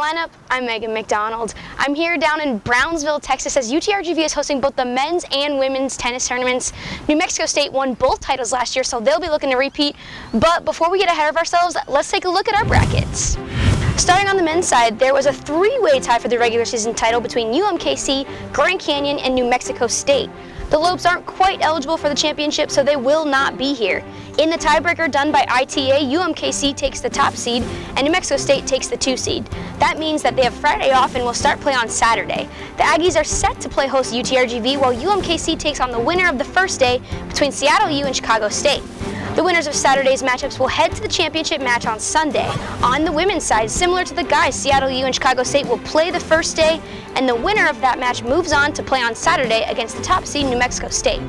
lineup, I'm Megan McDonald. I'm here down in Brownsville, Texas, as UTRGV is hosting both the men's and women's tennis tournaments. New Mexico State won both titles last year, so they'll be looking to repeat. But before we get ahead of ourselves, let's take a look at our brackets. Starting on the men's side, there was a three-way tie for the regular season title between UMKC, Grand Canyon, and New Mexico State. The Lopes aren't quite eligible for the championship, so they will not be here. In the tiebreaker done by ITA, UMKC takes the top seed and New Mexico State takes the 2 seed. That means that they have Friday off and will start play on Saturday. The Aggies are set to play host UTRGV, while UMKC takes on the winner of the first day between Seattle U and Chicago State. The winners of Saturday's matchups will head to the championship match on Sunday. On the women's side, similar to the guys, Seattle U and Chicago State will play the first day, and the winner of that match moves on to play on Saturday against the top seed New Mexico State.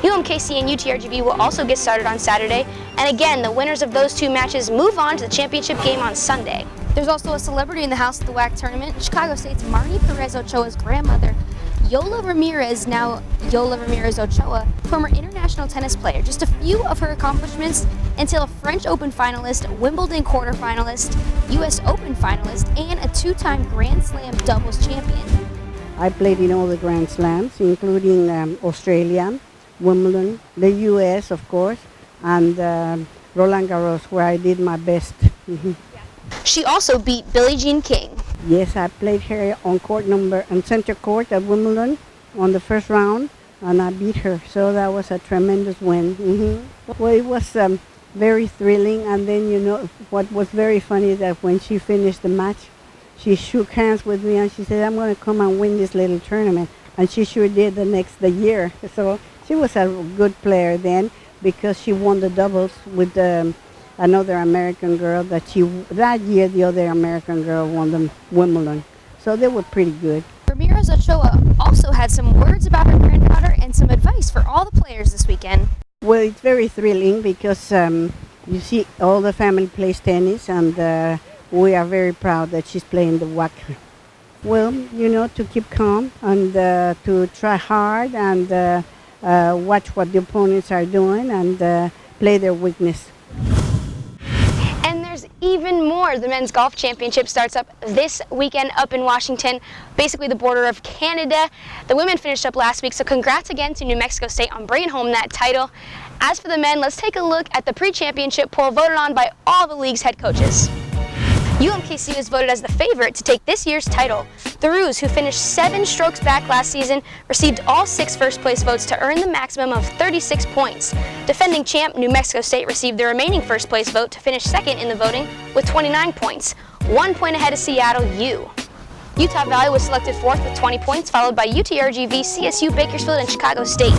UMKC and UTRGV will also get started on Saturday, and again, the winners of those two matches move on to the championship game on Sunday. There's also a celebrity in the house at the WAC tournament. Chicago State's Marnie Perez Ochoa's grandmother, Yola Ramirez, now Yola Ramirez Ochoa, former international tennis player. Just a few of her accomplishments entail a French Open finalist, Wimbledon quarterfinalist, US Open finalist, and a 2-time Grand Slam doubles champion. I played in all the Grand Slams, including Australia, Wimbledon, the US, of course, and Roland Garros, where I did my best. She also beat Billie Jean King. Yes, I played her on center court at Wimbledon on the first round, and I beat her. So that was a tremendous win. Well, it was very thrilling, and then, you know, what was very funny that when she finished the match, she shook hands with me and she said, "I'm going to come and win this little tournament." And she sure did the year. So she was a good player then, because she won the doubles with another American girl that year the other American girl won the Wimbledon. So they were pretty good. Ramirez Ochoa also had some words about her granddaughter and some advice for all the players this weekend. Well, it's very thrilling because you see all the family plays tennis, and we are very proud that she's playing the WAC. Well, you know, to keep calm and to try hard and watch what the opponents are doing and play their weakness. And there's even more. The men's golf championship starts up this weekend up in Washington, basically the border of Canada. The women finished up last week, so congrats again to New Mexico State on bringing home that title. As for the men, let's take a look at the pre-championship poll voted on by all the league's head coaches. UMKC was voted as the favorite to take this year's title. The Roos, who finished 7 strokes back last season, received all 6 first-place votes to earn the maximum of 36 points. Defending champ New Mexico State received the remaining first-place vote to finish second in the voting with 29 points, 1 point ahead of Seattle U. Utah Valley was selected 4th with 20 points, followed by UTRGV, CSU, Bakersfield, and Chicago State.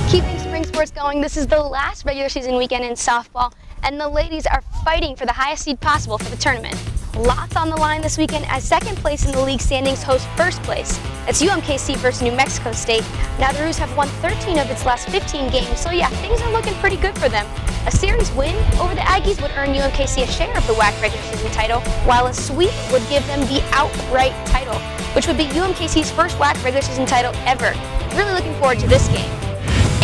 Keeping spring sports going, this is the last regular season weekend in softball, and the ladies are fighting for the highest seed possible for the tournament. Lots on the line this weekend as second place in the league standings hosts first place. It's UMKC versus New Mexico State. Now the Roos have won 13 of its last 15 games, so yeah, things are looking pretty good for them. A series win over the Aggies would earn UMKC a share of the WAC regular season title, while a sweep would give them the outright title, which would be UMKC's first WAC regular season title ever. Really looking forward to this game.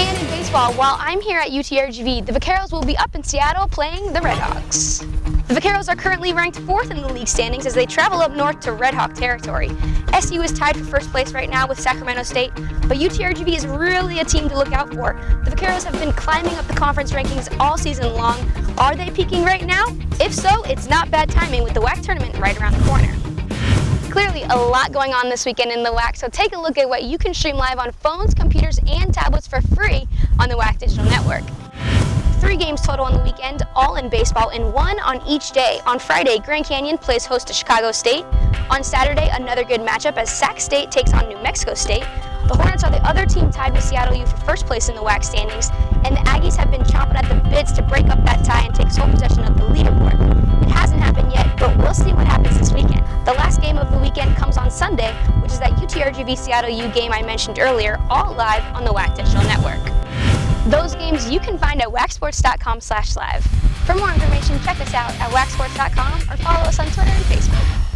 And in baseball, while I'm here at UTRGV, the Vaqueros will be up in Seattle playing the Red Hawks. The Vaqueros are currently ranked 4th in the league standings as they travel up north to Red Hawk territory. SU is tied for first place right now with Sacramento State, but UTRGV is really a team to look out for. The Vaqueros have been climbing up the conference rankings all season long. Are they peaking right now? If so, it's not bad timing with the WAC tournament right around the corner. Clearly a lot going on this weekend in the WAC, so take a look at what you can stream live on phones, computers, and tablets for free on the WAC Digital Network. 3 games total on the weekend, all in baseball, and 1 on each day. On Friday, Grand Canyon plays host to Chicago State. On Saturday, another good matchup as Sac State takes on New Mexico State. The Hornets are the other team tied with Seattle U for first place in the WAC standings, and the Aggies have been chomping at the bits to break up that tie and take sole possession of the leaderboard. It hasn't happened yet, but we'll see what happens this weekend. The last game of the weekend comes on Sunday, which is that UTRGV Seattle U game I mentioned earlier, all live on the WAC Digital Network. Those games you can find at wacsports.com/live. For more information, check us out at wacsports.com or follow us on Twitter and Facebook.